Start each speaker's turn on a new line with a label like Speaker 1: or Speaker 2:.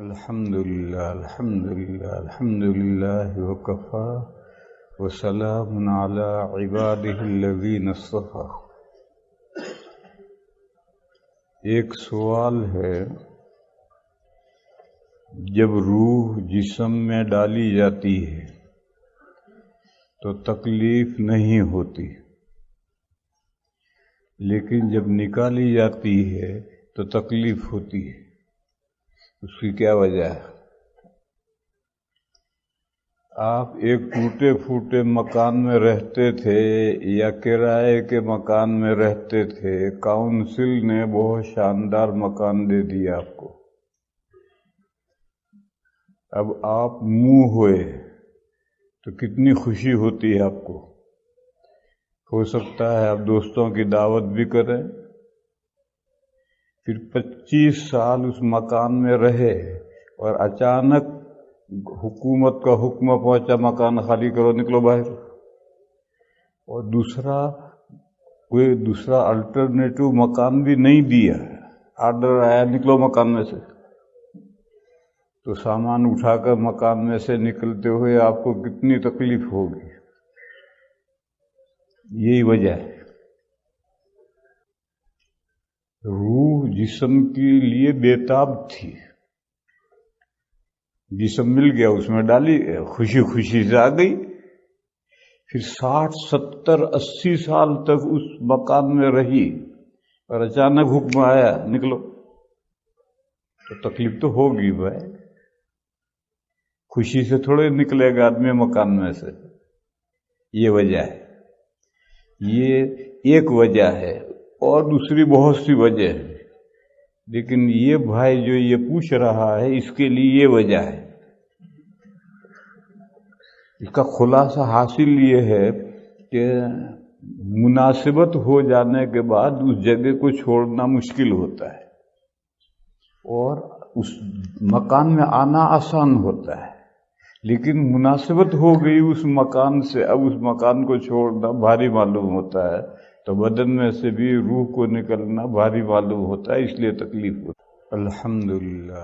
Speaker 1: الحمدللہ الحمدللہ الحمدللہ وکفا وسلام علی عبادہ الذین اصطفیٰ۔ ایک سوال ہے، جب روح جسم میں ڈالی جاتی ہے تو تکلیف نہیں ہوتی، لیکن جب نکالی جاتی ہے تو تکلیف ہوتی ہے، اس کی کیا وجہ ہے؟ آپ ایک ٹوٹے پھوٹے مکان میں رہتے تھے یا کرائے کے مکان میں رہتے تھے، کاؤنسل نے بہت شاندار مکان دے دیا آپ کو، اب آپ منہ ہوئے تو کتنی خوشی ہوتی ہے آپ کو۔ ہو سکتا ہے آپ دوستوں کی دعوت بھی کریں، پھر 25 سال اس مکان میں رہے اور اچانک حکومت کا حکم پہنچا مکان خالی کرو، نکلو باہر، اور کوئی دوسرا الٹرنیٹو مکان بھی نہیں دیا، آرڈر آیا نکلو مکان میں سے، تو سامان اٹھا کر مکان میں سے نکلتے ہوئے آپ کو کتنی تکلیف ہوگی۔ یہی وجہ ہے، روح جسم کے لیے بےتاب تھی، جسم مل گیا، اس میں ڈالی، خوشی خوشی سے آ گئی، پھر 60 70 80 سال تک اس مکان میں رہی اور اچانک حکم آیا نکلو، تو تکلیف تو ہوگی بھائی، خوشی سے تھوڑے نکلے گا آدمی مکان میں سے۔ یہ وجہ ہے، یہ ایک وجہ ہے، اور دوسری بہت سی وجہ ہے، لیکن یہ بھائی جو یہ پوچھ رہا ہے اس کے لیے یہ وجہ ہے۔ اس کا خلاصہ حاصل یہ ہے کہ مناسبت ہو جانے کے بعد اس جگہ کو چھوڑنا مشکل ہوتا ہے، اور اس مکان میں آنا آسان ہوتا ہے، لیکن مناسبت ہو گئی اس مکان سے، اب اس مکان کو چھوڑنا بھاری معلوم ہوتا ہے، تو بدن میں سے بھی روح کو نکلنا بھاری معلوم ہوتا ہے، اس لیے تکلیف ہوتا ہے۔ الحمدللہ۔